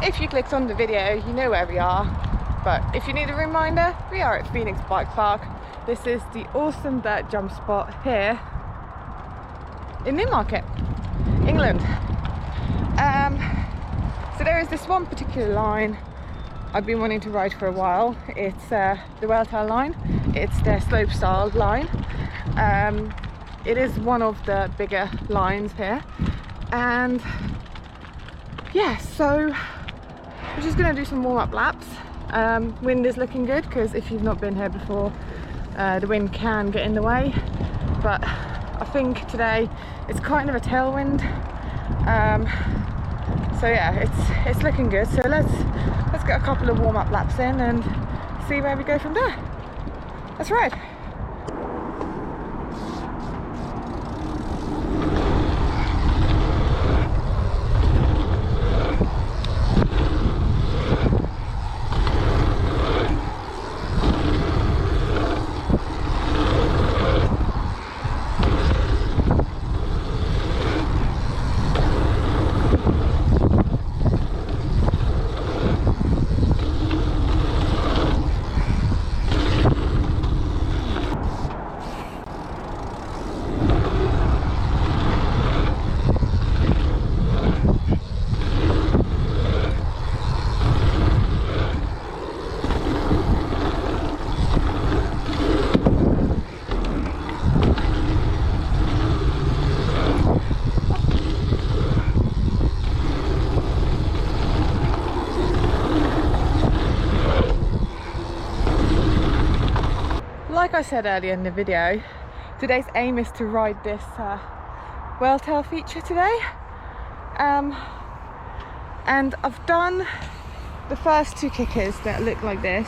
If you clicked on the video, you know where we are. But if you need a reminder, we are at Phoenix Bike Park. This is the awesome dirt jump spot here in Newmarket, England. So there is this one particular line I've been wanting to ride for a while. It's the Whaletail line. It's their slopestyle line. It is one of the bigger lines here, and yeah, so we're just gonna do some warm-up laps. Wind is looking good, because if you've not been here before, the wind can get in the way, but I think today it's kind of a tailwind. So yeah, it's looking good. So let's get a couple of warm-up laps in and see where we go from there. Let's ride. Like I said earlier in the video, today's aim is to ride this Whaletail feature today, and I've done the first two kickers that look like this.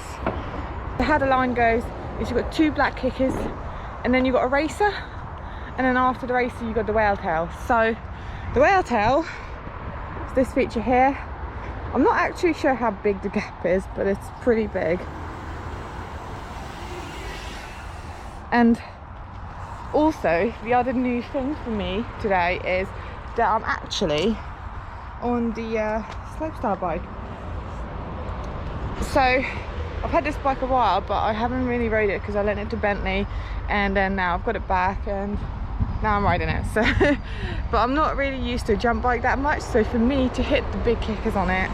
How the line goes is you've got two black kickers, and then you've got a racer, and then after the racer you've got the Whaletail. So the Whaletail is this feature here. I'm not actually sure how big the gap is, but it's pretty big. And also, the other new thing for me today is that I'm actually on the slopestyle bike. So I've had this bike a while, but I haven't really rode it because I lent it to Bentley, and then now I've got it back and now I'm riding it. So but I'm not really used to a jump bike that much, so for me to hit the big kickers on it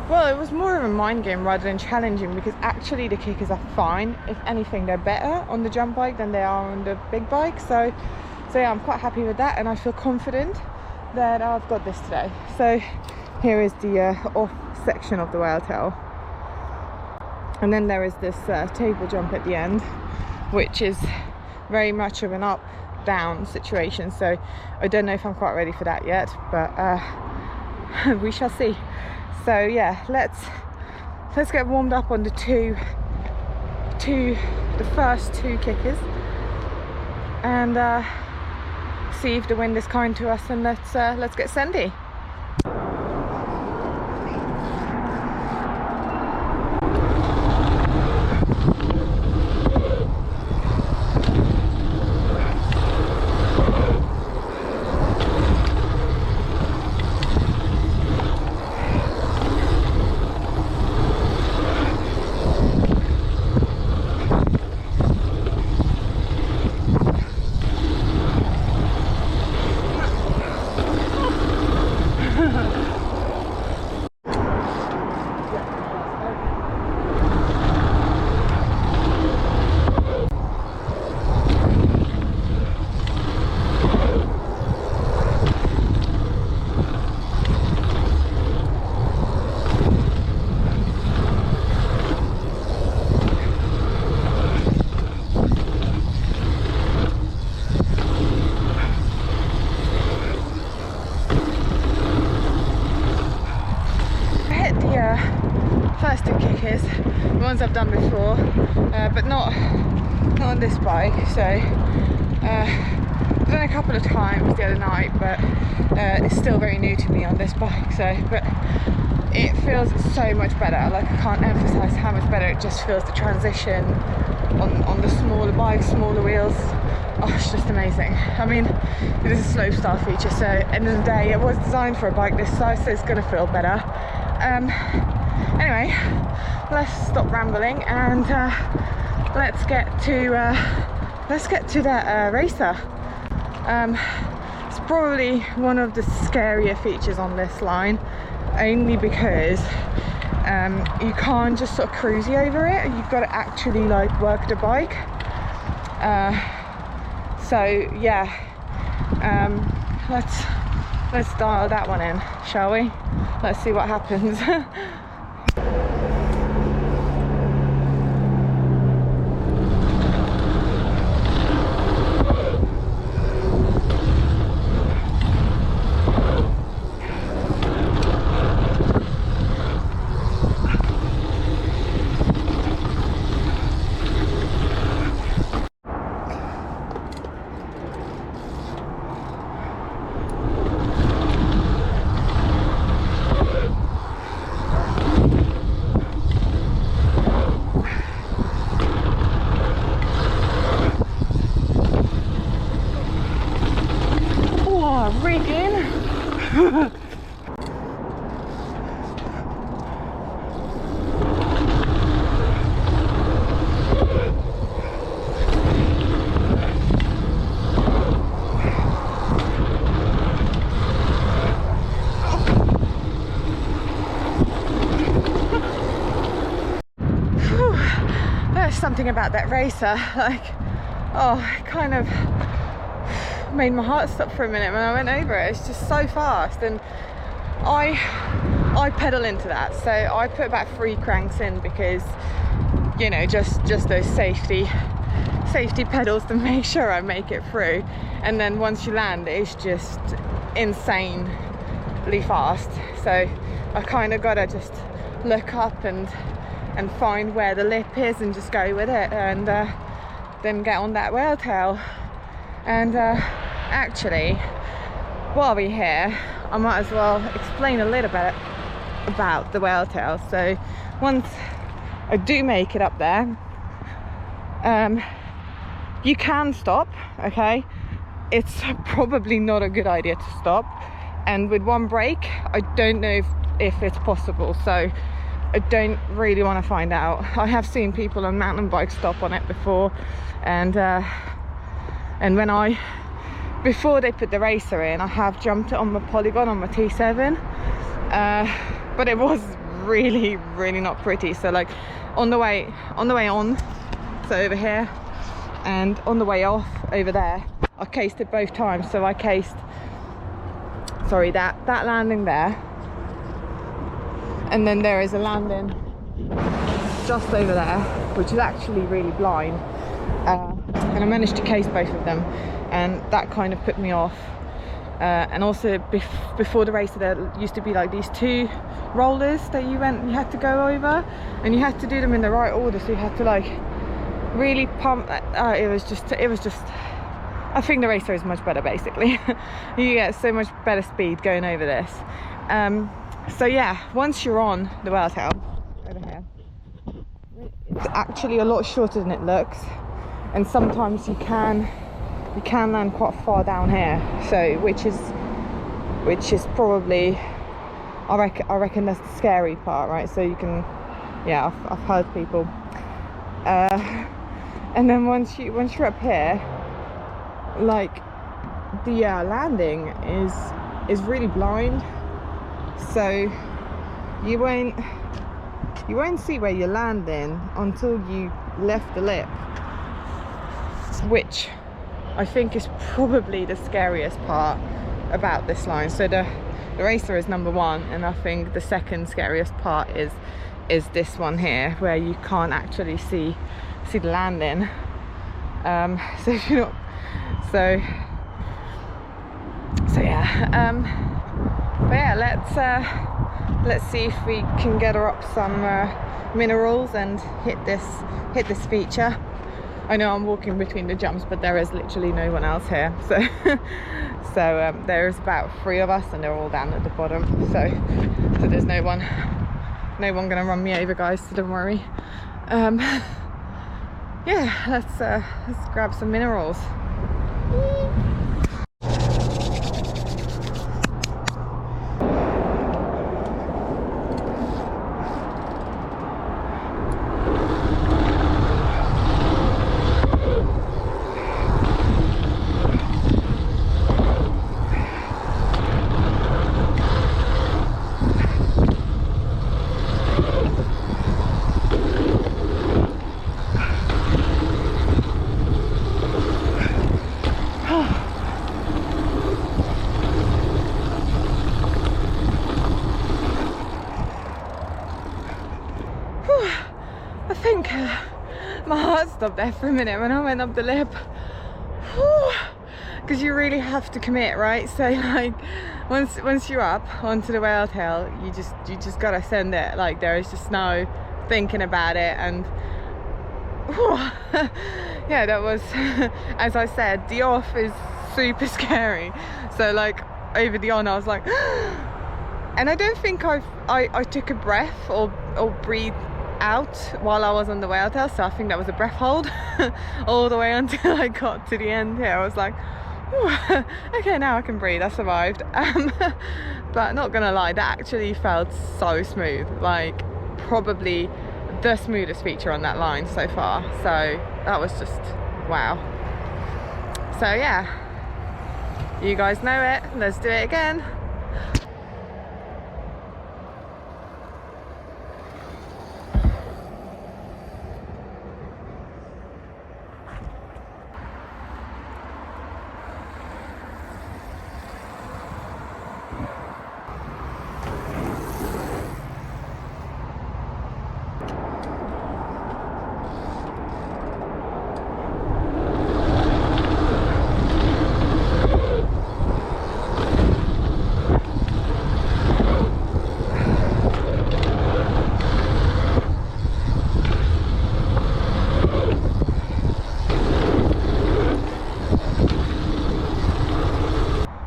well, it was more of a mind game rather than challenging, because actually the kickers are fine. If anything, they're better on the jump bike than they are on the big bike. So yeah, I'm quite happy with that, and I feel confident that I've got this today. So here is the off section of the Whaletail, and then there is this table jump at the end, which is very much of an up down situation. So I don't know if I'm quite ready for that yet, but we shall see. So yeah, let's get warmed up on the first two kickers, and see if the wind is kind to us, and let's get sendy. First two kickers, the ones I've done before, but not on this bike. So I've done it a couple of times the other night, but it's still very new to me on this bike. So, but it feels so much better. Like, I can't emphasize how much better it just feels. The transition on the smaller bikes, smaller wheels, oh, it's just amazing. I mean, it is a slope start feature, so end of the day, it was designed for a bike this size, so it's going to feel better. Anyway, let's stop rambling and let's get to that racer. It's probably one of the scarier features on this line, only because you can't just sort of cruisey over it. You've got to actually like work the bike. So yeah, let's dial that one in, shall we? Let's see what happens. There's something about that racer, like, oh, it kind of made my heart stop for a minute when I went over it. It's just so fast, and I pedal into that, so I put about 3 cranks in because, you know, just those safety pedals to make sure I make it through. And then once you land, it's just insanely fast, so I kind of gotta just look up and find where the lip is and just go with it, and then get on that whale tail. And actually, while we're here, I might as well explain a little bit about the whale tail. So once I do make it up there, you can stop, okay? It's probably not a good idea to stop, and with one brake I don't know if it's possible, so I don't really want to find out. I have seen people on mountain bikes stop on it before, and when before they put the racer in, I have jumped it on my polygon on my T7, but it was really not pretty. So like on the way on, so over here, and on the way off over there, I cased it both times. So I cased, sorry, that landing there, and then there is a landing just over there, which is actually really blind, and I managed to case both of them, and that kind of put me off. And also before the race, there used to be like these 2 rollers that you had to go over, and you had to do them in the right order, so you had to like really pump. It was just I think the racer is much better, basically. You get so much better speed going over this. So yeah, once you're on the whale tail over here, it's actually a lot shorter than it looks, and sometimes you can land quite far down here, so which is probably, I reckon that's the scary part, right? So you can, yeah, I've heard people, and then once you're up here, like the landing is really blind. So you won't see where you're landing until you left the lip, which I think is probably the scariest part about this line. So the racer is number 1, and I think the second scariest part is this one here, where you can't actually see the landing. So if you're not, so yeah. But yeah, let's see if we can gather up some minerals and hit this feature. I know I'm walking between the jumps, but there is literally no one else here. So there's about 3 of us, and they're all down at the bottom. So there's no one gonna run me over, guys. So don't worry. Yeah, let's grab some minerals. I think my heart stopped there for a minute when I went up the lip. Because you really have to commit, right? So like once you're up onto the whale tail, you just gotta send it. Like there is just no thinking about it. And yeah, that was as I said, the off is super scary. So like over the on I was like and I don't think I took a breath or breathed out while I was on the whale tail, so I think that was a breath hold all the way until I got to the end here. I was like, okay, now I can breathe. I survived. But not gonna lie, that actually felt so smooth, like probably the smoothest feature on that line so far. So that was just wow. So yeah, you guys know it. Let's do it again.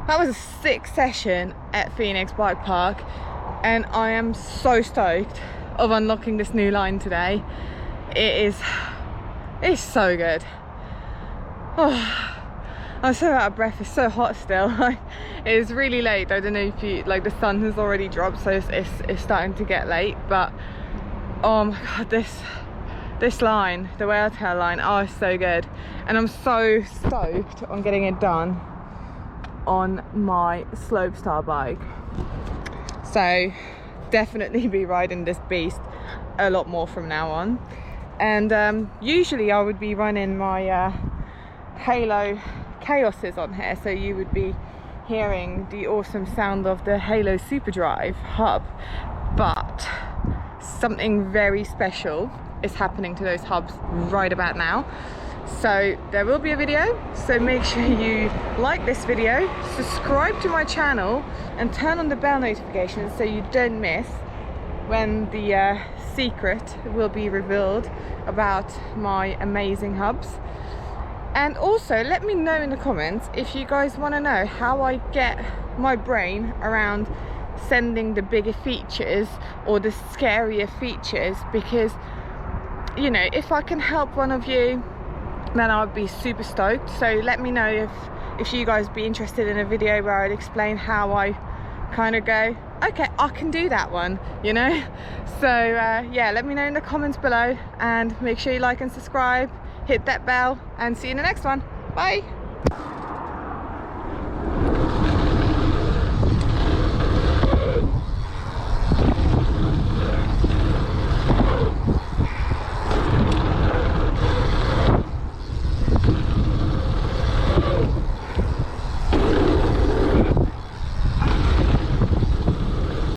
That was a sick session at Phoenix Bike Park, and I am so stoked of unlocking this new line today. It's so good. Oh, I'm so out of breath. It's so hot still. Like, it is really late. I don't know if you like, the sun has already dropped, so it's starting to get late. But oh my god, this line, the whale tail line, oh, it's so good. And I'm so stoked on getting it done on my slopestyle bike. So definitely be riding this beast a lot more from now on. And usually I would be running my Halo Chaoses on here, so you would be hearing the awesome sound of the Halo Superdrive hub, but something very special is happening to those hubs right about now. So there will be a video, so make sure you like this video, subscribe to my channel and turn on the bell notifications so you don't miss when the secret will be revealed about my amazing hubs. And also let me know in the comments if you guys want to know how I get my brain around sending the bigger features or the scarier features, because you know, if I can help one of you, then I would be super stoked. So let me know if you guys be interested in a video where I'd explain how I kind of go, okay, I can do that one, you know. So yeah, let me know in the comments below, and make sure you like and subscribe, hit that bell, and see you in the next one. Bye.